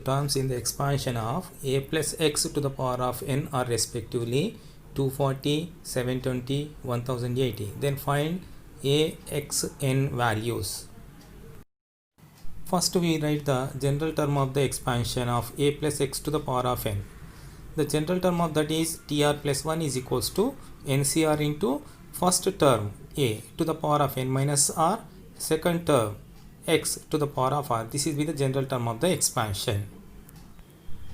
terms in the expansion of a plus x to the power of n are respectively 240, 720, 1080. Then find a, x, n values. First we write the general term of the expansion of a plus x to the power of n. The general term of that is tr plus 1 is equals to ncr into first term a to the power of n minus r, second term x to the power of r. This is the general term of the expansion.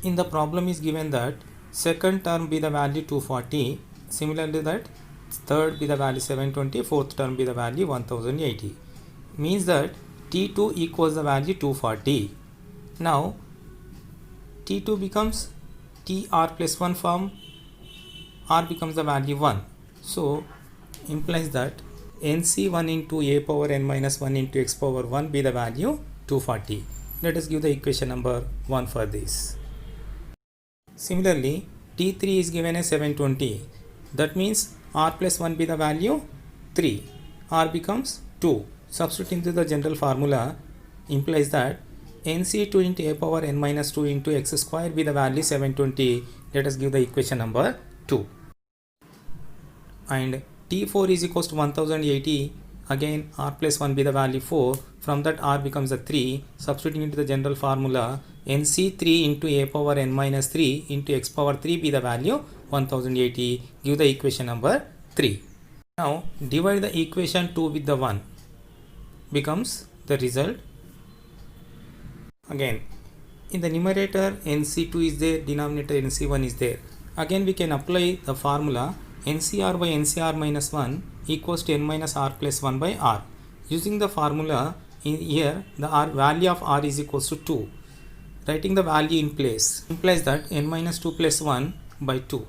In the problem is given that second term be the value 240, similarly that third be the value 720, fourth term be the value 1080. Means that t2 equals the value 240. Now t2 becomes tr plus 1 form, r becomes the value 1. So implies that nc1 into a power n minus 1 into x power 1 be the value 240. Let us give the equation number 1 for this. Similarly, t3 is given as 720. That means r plus 1 be the value 3. R becomes 2. Substitute into the general formula implies that nc2 into a power n minus 2 into x square be the value 720. Let us give the equation number 2. And t4 is equals to 1080. Again r plus 1 be the value 4. From that r becomes a 3. Substituting into the general formula nc3 into a power n minus 3 into x power 3 be the value 1080. Give the equation number 3. Now divide the equation 2 with the 1. Becomes the result. Again in the numerator nc2 is there, denominator nc1 is there. Again we can apply the formula ncr by ncr minus 1 equals to n minus r plus 1 by r. Using the formula in here the value of r is equals to 2. Writing the value in place implies that n minus 2 plus 1 by 2.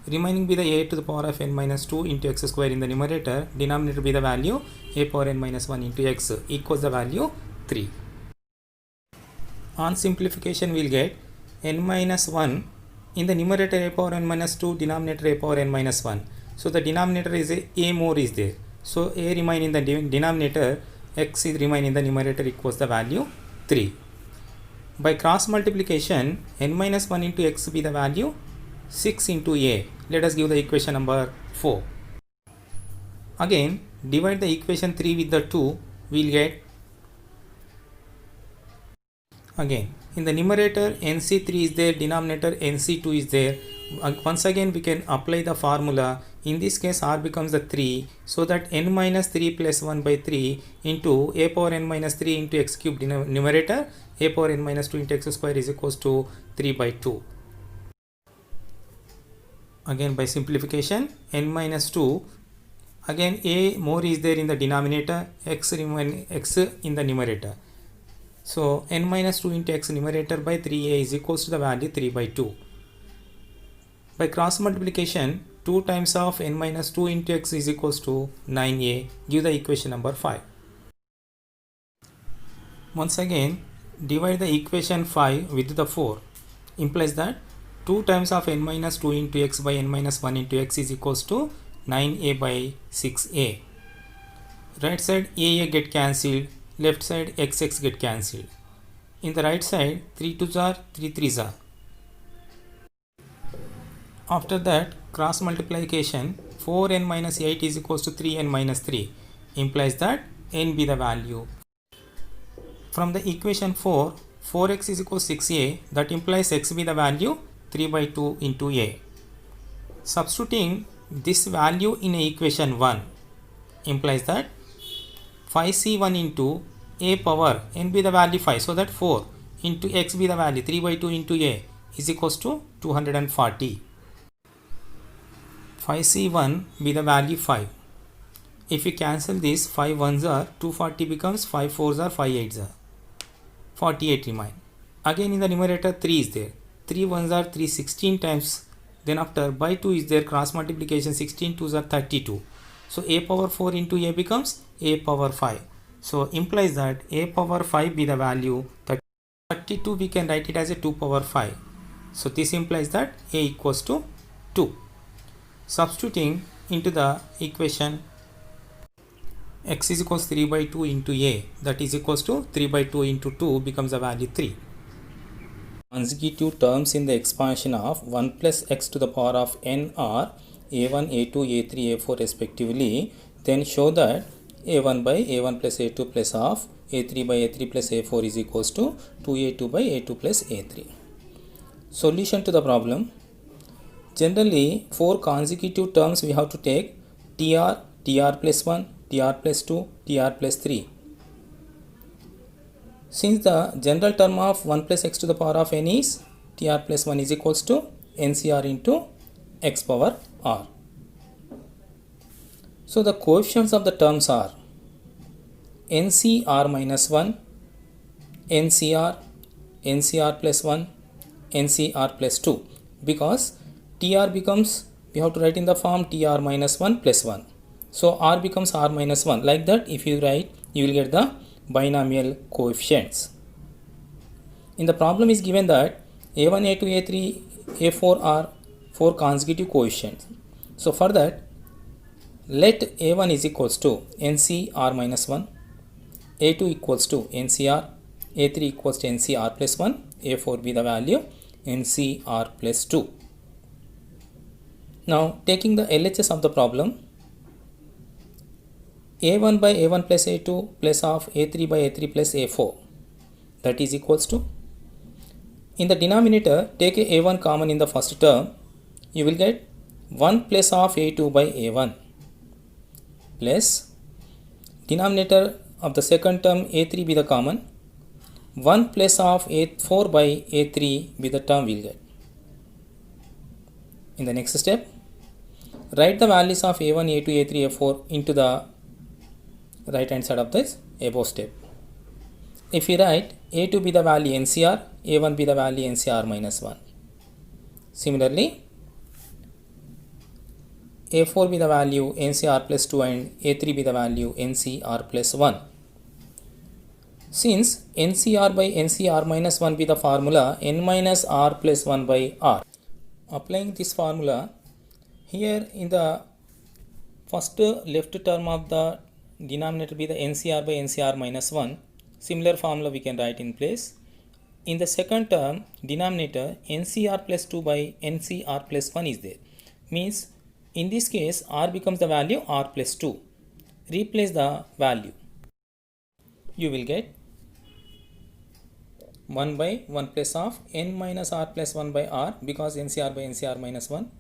Remaining be the a to the power of n minus 2 into x square in the numerator. Denominator be the value a power n minus 1 into x equals the value 3. On simplification we will get n minus 1 in the numerator a power n minus 2, denominator a power n minus 1. So the denominator is a more is there. So a remain in the denominator, x is remain in the numerator equals the value 3. By cross multiplication n minus 1 into x be the value 6 into a. Let us give the equation number 4. Again divide the equation 3 with the 2. We will get again in the numerator nc3 is there, denominator nc2 is there. Once again we can apply the formula. In this case r becomes the 3, so that n minus 3 plus 1 by 3 into a power n minus 3 into x cube numerator, a power n minus 2 into x square is equals to 3 by 2. Again by simplification n minus 2, again a more is there in the denominator, x remain x in the numerator. So n minus 2 into x numerator by 3a is equals to the value 3 by 2. By cross multiplication 2 times of n minus 2 into x is equals to 9a. Give the equation number 5. Once again divide the equation 5 with the 4. Implies that 2 times of n minus 2 into x by n minus 1 into x is equals to 9a by 6a. Right side a get cancelled, left side xx get cancelled. In the right side 3 2s are 3 3s are. After that cross multiplication 4n minus 8 is equals to 3n minus 3. Implies that n be the value. From the equation 4, 4x is equals to 6a. That implies x be the value 3 by 2 into a. Substituting this value in equation 1 implies that 5c1 into a power n be the value 5, so that 4 into x be the value 3 by 2 into a is equals to 240. 5c1 be the value 5. If you cancel this, 5 1s are 240 becomes 5 4s are 5 8s are 48 remain. Again in the numerator 3 is there. 3 1s are 3 16 times. Then after by 2 is there, cross multiplication 16 2s are 32. So a power 4 into a becomes a power 5. So implies that a power 5 be the value 32. We can write it as a 2 power 5. So this implies that a equals to 2. Substituting into the equation x is equals 3 by 2 into a, that is equals to 3 by 2 into 2 becomes the value 3. Consecutive terms in the expansion of 1 plus x to the power of n are a1, a2, a3, a4 respectively, then show that a1 by a1 plus a2 plus of a3 by a3 plus a4 is equals to 2a2 by a2 plus a3. Solution to the problem. Generally, for consecutive terms we have to take tr, tr plus 1, tr plus 2, tr plus 3. Since the general term of 1 plus x to the power of n is tr plus 1 is equals to ncr into x power r. So the coefficients of the terms are ncr minus 1, ncr, ncr plus 1, ncr plus 2, because tr becomes, we have to write in the form tr minus 1 plus 1. So r becomes r minus 1. Like that, if you write, you will get the binomial coefficients. In the problem is given that a1, a2, a3, a4 are 4 consecutive coefficients. So for that, let a1 is equals to ncr minus 1, a2 equals to ncr, a3 equals to ncr plus 1, a4 be the value ncr plus 2. Now taking the LHS of the problem, a1 by a1 plus a2 plus of a3 by a3 plus a4, that is equals to, in the denominator take a a1 common in the first term, you will get 1 plus of a2 by a1 plus denominator of the second term a3 be the common, 1 plus of a4 by a3 be the term we will get. In the next step, write the values of a1, a2, a3, a4 into the right hand side of this above step. If you write a2 be the value ncr, a1 be the value ncr minus 1. Similarly, a4 be the value ncr plus 2 and a3 be the value ncr plus 1. Since ncr by ncr minus 1 be the formula n minus r plus 1 by r. Applying this formula, here in the first left term of the denominator be the ncr by ncr minus 1. Similar formula we can write in place. In the second term, denominator ncr plus 2 by ncr plus 1 is there. Means in this case r becomes the value r plus 2. Replace the value. You will get 1 by 1 plus of n minus r plus 1 by r, because ncr by ncr minus 1.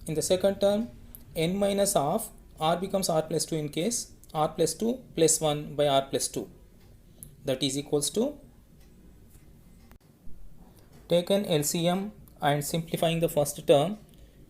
In the second term, n minus of r becomes r plus 2 in case r plus 2 plus 1 by r plus 2, that is equals to, taken LCM and simplifying the first term,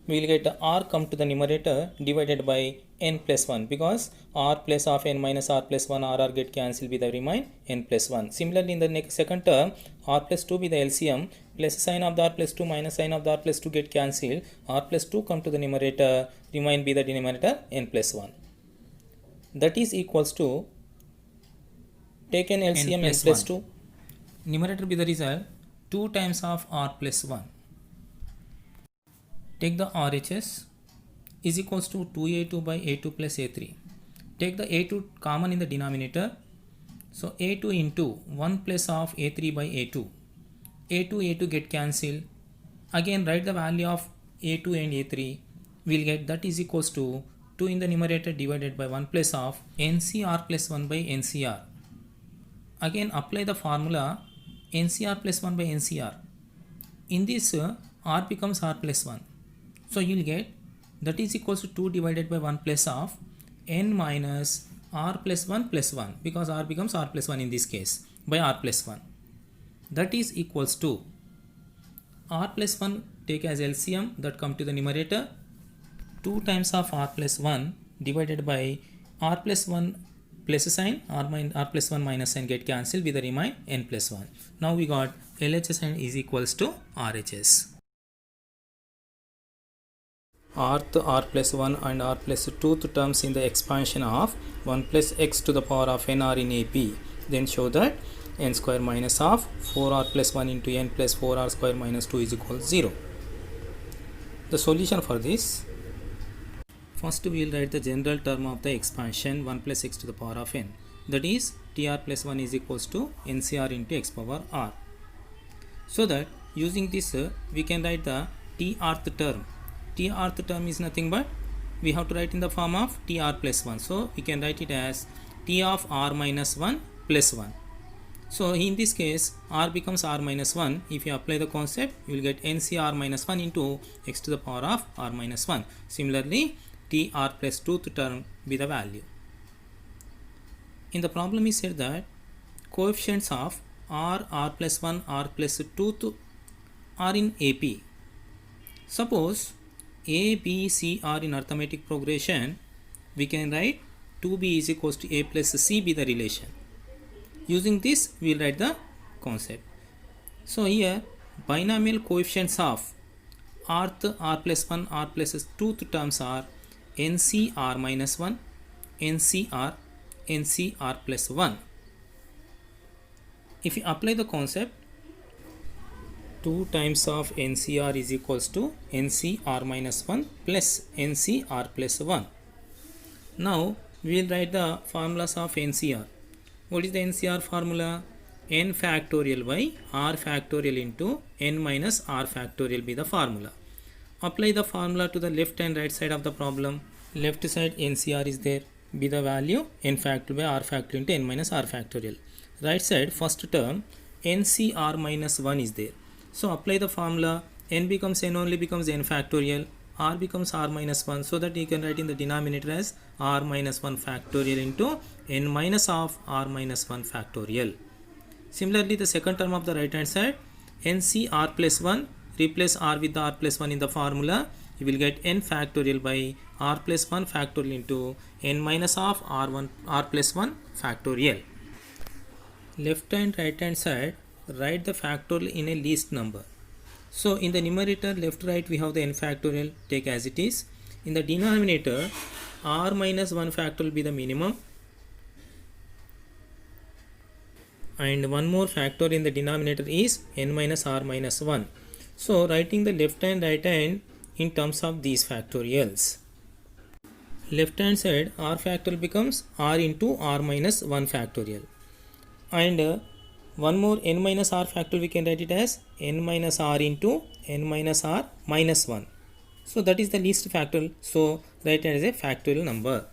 we will get r come to the numerator divided by n plus 1, because r plus of n minus r plus 1 r get cancelled with the remain n plus 1. Similarly, in the next second term, r plus 2 be the LCM, plus sign of the r plus 2 minus sign of the r plus 2 get cancelled, r plus 2 come to the numerator, remain be the denominator n plus 1. That is equals to, taken LCM n plus 2, numerator be the result 2 times of r plus 1. Take the RHS is equals to 2a2 by a2 plus a3. Take the a2 common in the denominator. So a2 into 1 plus of a3 by a2. a2 get cancelled. Again write the value of a2 and a3. We will get that is equals to 2 in the numerator divided by 1 plus of ncr plus 1 by ncr. Again apply the formula ncr plus 1 by ncr. In this r becomes r plus 1. So you will get that is equals to 2 divided by 1 plus of n minus r plus 1 plus 1, because r becomes r plus 1 in this case, by r plus 1. That is equals to r plus 1 take as LCM, that come to the numerator, 2 times of r plus 1 divided by r plus 1 plus sign, r plus 1 minus sign get cancelled with the remain n plus 1. Now we got LHS and is equals to RHS. Rth, r plus 1 and r plus 2th terms in the expansion of 1 plus x to the power of n are in AP. Then show that n square minus of 4r plus 1 into n plus 4r square minus 2 is equal to 0. The solution for this, first we will write the general term of the expansion 1 plus x to the power of n, that is tr plus 1 is equals to ncr into x power r. So that using this we can write the trth term. Trth term is nothing but we have to write in the form of tr plus 1. So we can write it as t of r minus 1 plus 1. So in this case r becomes r minus 1. If you apply the concept, you will get ncr minus 1 into x to the power of r minus 1. Similarly, tr plus 2th term be the value. In the problem is said that coefficients of r plus 1, r plus 2th are in AP. Suppose A, B, C are in arithmetic progression, we can write 2b is equals to a plus c be the relation. Using this, we will write the concept. So here binomial coefficients of rth, r plus 1, r plus 2th terms are ncr minus 1, ncr, ncr plus 1. If you apply the concept, 2 times of ncr is equals to ncr minus 1 plus ncr plus 1. Now we will write the formulas of ncr. What is the ncr formula? N factorial by r factorial into n minus r factorial be the formula. Apply the formula to the left and right side of the problem. Left side ncr is there, be the value n factorial by r factorial into n minus r factorial. Right side first term ncr minus 1 is there. So apply the formula, n becomes n only becomes n factorial, r becomes r minus 1, so that you can write in the denominator as r minus 1 factorial into n minus of r minus 1 factorial. Similarly, the second term of the right hand side ncr plus 1, replace r with the r plus 1 in the formula, you will get n factorial by r plus 1 factorial into n minus of r plus 1 factorial. Left and right hand side, write the factorial in a least number. So in the numerator left right we have the n factorial, take as it is. In the denominator r minus 1 factorial be the minimum, and one more factor in the denominator is n minus r minus 1. So writing the left and right hand in terms of these factorials. Left hand side r factorial becomes r into r minus 1 factorial, and one more n minus r factorial we can write it as n minus r into n minus r minus 1. So that is the least factorial, so write it as a factorial number.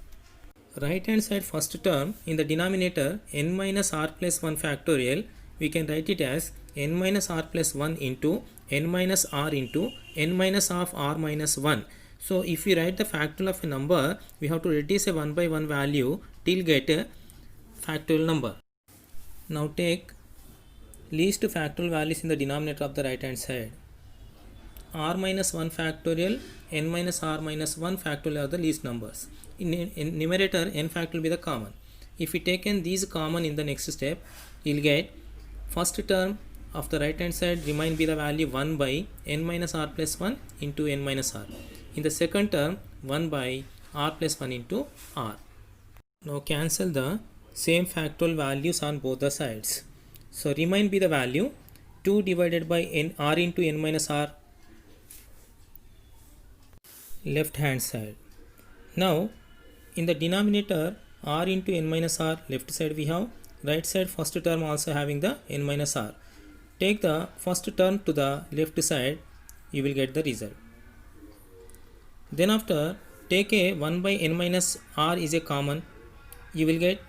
Right hand side first term in the denominator n minus r plus 1 factorial, we can write it as n minus r plus 1 into n minus r into n minus of r minus 1. So if we write the factorial of a number, we have to reduce a 1 by 1 value till get a factorial number. Now take least factorial values in the denominator of the right hand side. R minus 1 factorial, n minus r minus 1 factorial are the least numbers. In numerator, n factorial will be the common. If we take in these common in the next step, you will get first term of the right hand side remain be the value 1 by n minus r plus 1 into n minus r. In the second term 1 by r plus 1 into r. Now cancel the same factorial values on both the sides. So remain be the value 2 divided by n r into n minus r left hand side. Now in the denominator r into n minus r left side we have, right side first term also having the n minus r. Take the first term to the left side, you will get the result. Then after take a 1 by n minus r is a common, you will get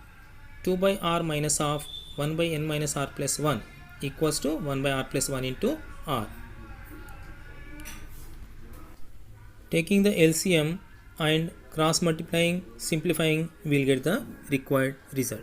2 by r minus of 1 by n minus r plus 1 equals to 1 by r plus 1 into r. Taking the LCM and cross multiplying, simplifying, we will get the required result.